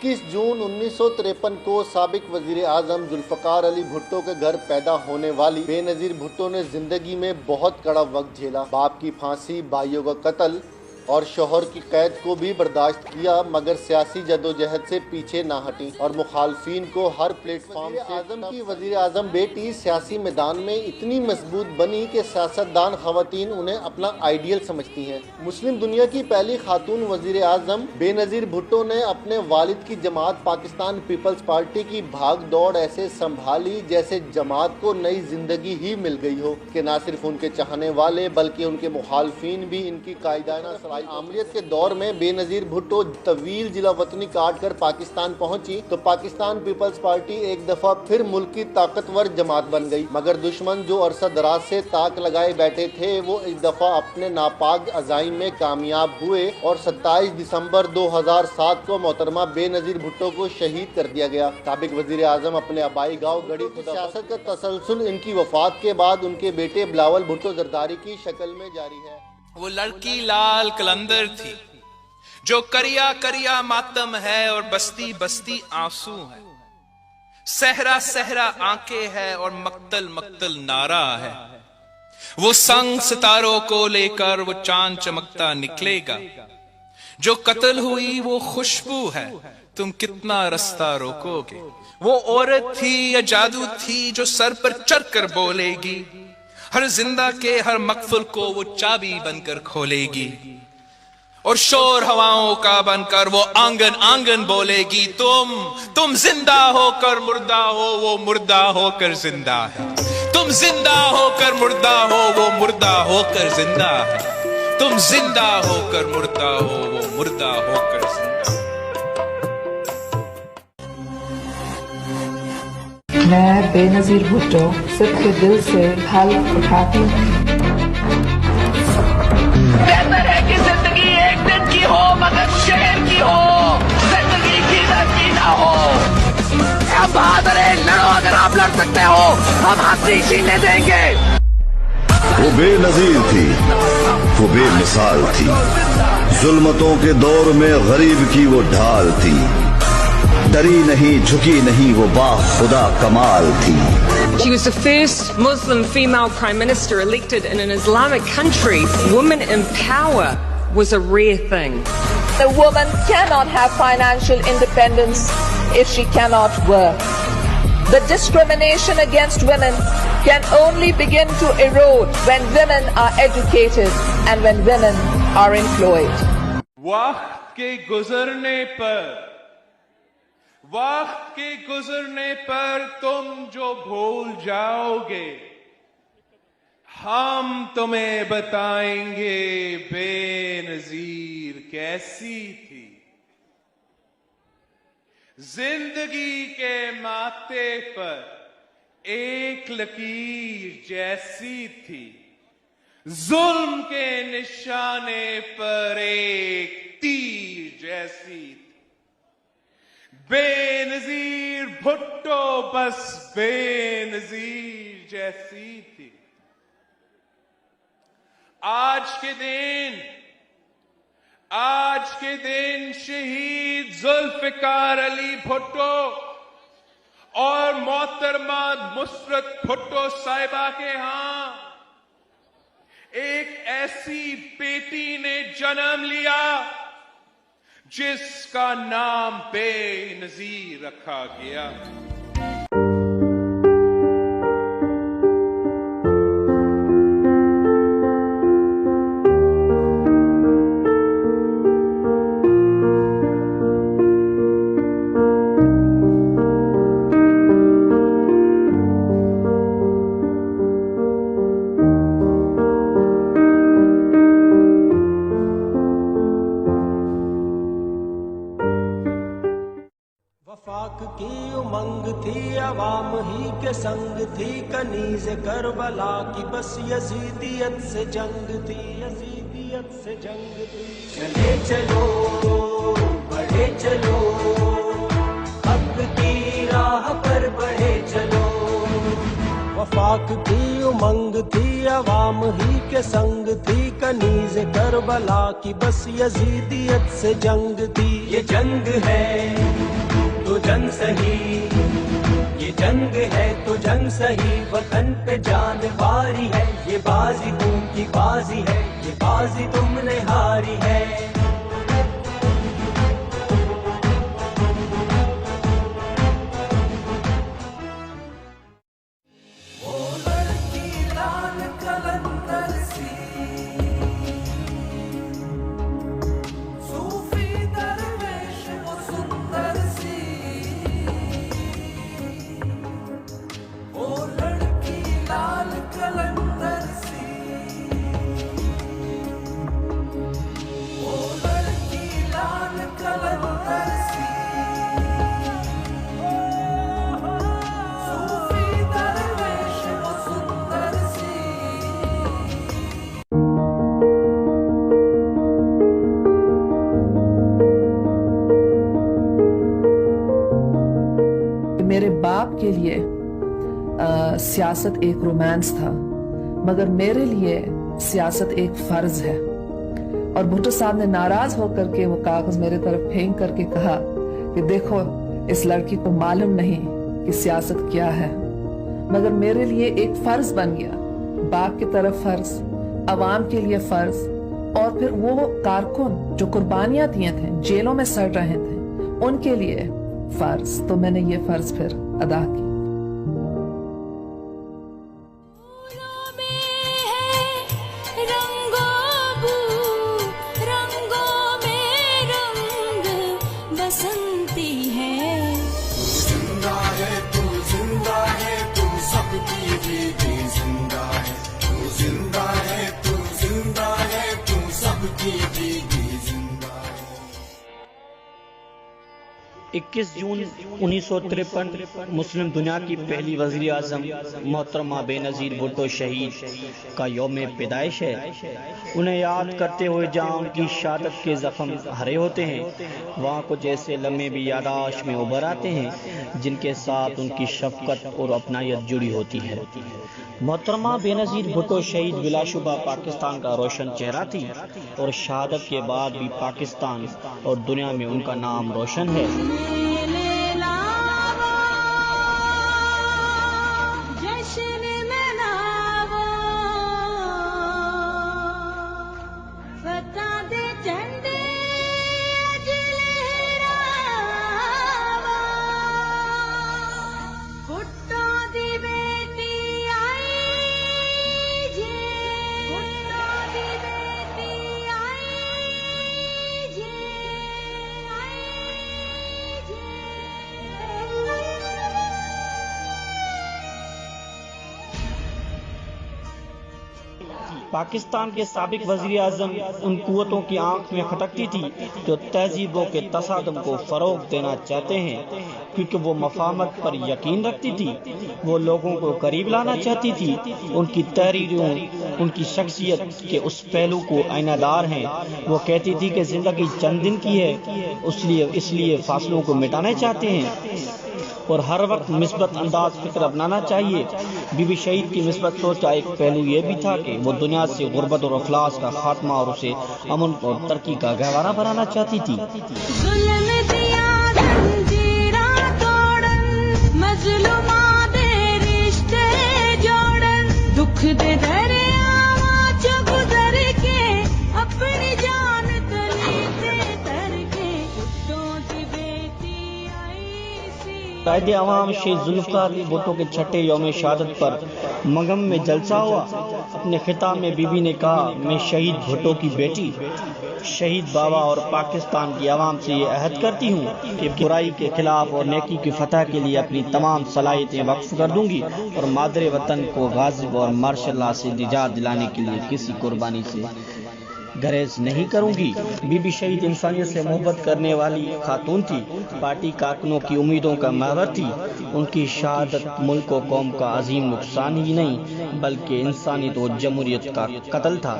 21 जून 1953 को साबिक वजीर आजम जुल्फ़कार अली भुट्टो के घर पैदा होने वाली बेनज़ीर भुट्टो ने जिंदगी में बहुत कड़ा वक्त झेला। बाप की फांसी, भाइयों का कत्ल और शोहर की कैद को भी बर्दाश्त किया, मगर सियासी जदोजहद से पीछे ना हटी और मुखालफिन को हर प्लेटफॉर्म से आजम की वजीर आजम बेटी सियासी मैदान में इतनी मजबूत बनी कि सियासतदान खवातीन उन्हें अपना आइडियल समझती हैं। मुस्लिम दुनिया की पहली खातून वजीर आजम बेनज़ीर भुट्टो ने अपने वालिद की जमात पाकिस्तान पीपल्स पार्टी की भाग दौड़ ऐसे संभाली जैसे जमात को नई जिंदगी ही मिल गई हो कि न सिर्फ उनके चाहने वाले बल्कि उनके मुखालफिन भी इनकी कायदाना आमरीत के दौर में बेनज़ीर भुट्टो तवील जिला वतनी काट कर पाकिस्तान पहुंची तो पाकिस्तान पीपल्स पार्टी एक दफा फिर मुल्क की ताकतवर जमात बन गई, मगर दुश्मन जो अरसा दराज से ताक लगाए बैठे थे वो एक दफा अपने नापाक अज़ाइम में कामयाब हुए और 27 दिसंबर 2007 को मोहतरमा बेनज़ीर भुट्टो को शहीद कर दिया गया। साबिक वजीर आजम अपने आबाई गाँव गढ़ी सियासत का तसलसल इनकी वफात के बाद उनके बेटे बिलावल भुट्टो जरदारी की शक्ल में जारी है। वो लड़की लाल कलंदर थी जो करिया करिया मातम है और बस्ती बस्ती आंसू है, सहरा सहरा आंखें है और मक्तल मक्तल नारा है। वो संग सितारों को लेकर वो चांद चमकता निकलेगा, जो कत्ल हुई वो खुशबू है, तुम कितना रास्ता रोकोगे। वो औरत थी या जादू थी जो सर पर चढ़कर बोलेगी, हर जिंदा के हर मकफुल को वो चाबी बनकर खोलेगी और शोर हवाओं का बनकर वो आंगन आंगन बोलेगी, तुम जिंदा होकर मुर्दा हो, वो मुर्दा होकर जिंदा है। तुम जिंदा होकर मुर्दा हो, वो मुर्दा होकर जिंदा है। तुम जिंदा होकर मुर्दा हो, वो मुर्दा होकर जिंदा है। मैं बेनज़ीर भुट्टो सबके दिल से हल्फ उठाती हूँ। बेहतर है कि जिंदगी एक दिन की हो मगर शेर की हो, जिंदगी की नरकी ना हो। अब बहादुर लड़ो, अगर आप लड़ सकते हो हम हंसी छीनने देंगे। वो बेनज़ीर थी, वो बेमिसाल थी, जुल्मतों के दौर में गरीब की वो ढाल थी, डरी नहीं झुकी नहीं वो बाखुदा कमाल थी। She was the first Muslim female prime minister elected in an Islamic country. Women in power was a rare thing. A woman cannot have financial independence if she cannot work. The discrimination against women can only begin to erode when women are educated and when women are employed. वक्त के गुजरने पर तुम जो भूल जाओगे, हम तुम्हें बताएंगे बेनज़ीर कैसी थी। जिंदगी के माथे पर एक लकीर जैसी थी, जुल्म के निशाने पर एक तीर जैसी थी। बेनज़ीर भुट्टो बस बेनज़ीर जैसी थी। आज के दिन शहीद जुल्फ़कार अली भुट्टो और मोहतरमा नुसरत भुट्टो साहिबा के यहां एक ऐसी बेटी ने जन्म लिया जिसका नाम बेनज़ीर रखा गया। वफाक की उमंग थी, अवाम ही के संग थी, कनीज़ करबला की बस यजीदियत से जंग थी, यजीदियत से जंग थी। चले चलो बढ़े चलो, हक की राह पर बढ़े चलो। वफाक की उमंग थी, अवाम ही के संग थी, कनीज़ करबला की बस यजीदियत से जंग थी। ये जंग है तो जंग सही, ये जंग है तो जंग सही, वतन पे जान बारी है, ये बाजी तुमकी बाजी है, ये बाजी तुमने हारी है। मेरे बाप के लिए सियासत एक रोमांस था, मगर मेरे लिए सियासत एक फर्ज है। और भुट्टो साहब ने नाराज होकर के वो कागज मेरे तरफ फेंक करके कहा कि देखो, इस लड़की को मालूम नहीं कि सियासत क्या है, मगर मेरे लिए एक फर्ज बन गया। बाप की तरफ फर्ज, अवाम के लिए फर्ज, और फिर वो कारकुन जो कुर्बानियां दिए थे, जेलों में सड़ रहे थे, उनके लिए फर्ज। तो मैंने ये फर्ज फिर अदा की। इक्कीस जून 1953 मुस्लिम दुनिया की पहली वज़ीर आज़म मोहतरमा बेनज़ीर भुट्टो शहीद का यौम पैदाइश है। उन्हें याद करते हुए जहाँ उनकी शहादत के ज़ख्म हरे होते हैं, वहाँ कुछ ऐसे लम्हे भी यादाश्त में उभर आते हैं जिनके साथ उनकी शफ़क़त और अपनायत जुड़ी होती है। मोहतरमा बेनज़ीर भुट्टो शहीद बिलाशुबा पाकिस्तान का रोशन चेहरा थी, और शहादत के बाद भी पाकिस्तान और दुनिया में उनका नाम रोशन है। पाकिस्तान के साबिक वज़ीर आज़म उन कुव्वतों की आंख में खटकती थी जो तहजीबों के तसादम को फ़रोग़ देना चाहते हैं, क्योंकि वो मफ़ाहमत पर यकीन रखती थी, वो लोगों को करीब लाना चाहती थी। उनकी तहरीरों, उनकी शख्सियत के उस पहलू को आईनादार हैं। वो कहती थी कि ज़िंदगी चंद दिन की है, इसलिए फासलों को मिटाना चाहते हैं और हर वक्त मिस्बत अंदाज फिक्र अपनाना चाहिए। बीबी शहीद की मिस्बत सोच का एक पहलू ये भी था कि वो दुनिया से गुर्बत और अफलास का खात्मा और उसे अमन और तरक्की का गहवारा बनाना चाहती थी। कायद अवाम शहीद जुल्फ़िकार अली भुट्टो के छठे यौम शहादत पर मगम में जलसा हुआ। अपने खिताब में बीबी ने कहा, मैं शहीद भुट्टो की बेटी, शहीद बाबा और पाकिस्तान की आवाम से ये अहद करती हूँ कि बुराई के खिलाफ और नेकी की फतह के लिए अपनी तमाम सलाहियतें वक्फ कर दूंगी और मादरे वतन को गाज़िब और मार्शल से निजात दिलाने के लिए किसी कुर्बानी से गरेज नहीं करूंगी। बीबी शहीद इंसानियत से मोहब्बत करने वाली खातून थी, पार्टी कारकुनों की उम्मीदों का महवर थी। उनकी शहादत मुल्क और कौम का अजीम नुकसान ही नहीं बल्कि इंसानियत और जमहूरियत का कत्ल था।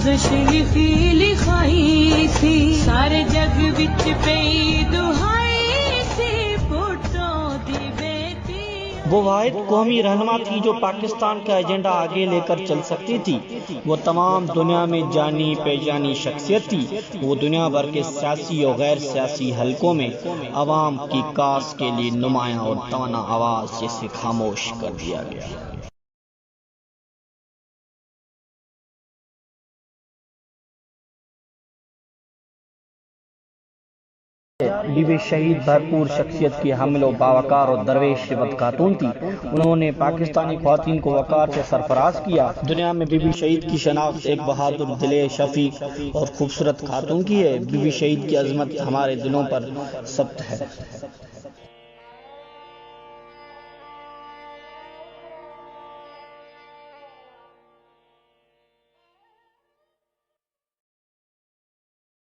लफ्ज़ लिखी लिखाई सी सारे जग विच पई दुहाई सी भुट्टो दी बेटी। वो वाहिद कौमी रहनुमा थी जो पाकिस्तान का एजेंडा आगे लेकर चल सकती थी। वो तमाम दुनिया में जानी पहचानी शख्सियत थी। वो दुनिया भर के सियासी और गैर सियासी हलकों में अवाम की कास के लिए नुमायां और तवाना आवाज जिसे खामोश कर दिया गया। बीबी शहीद भरपूर शख्सियत की हामिल व बावकार और दरवेश शिवत खातून थी। उन्होंने पाकिस्तानी ख्वातीन को वकार से सरफराज किया। दुनिया में बीबी शहीद की शनाख्त एक बहादुर, दिले, शफीक और खूबसूरत खातून की है। बीबी शहीद की अजमत हमारे दिलों पर सब्त है।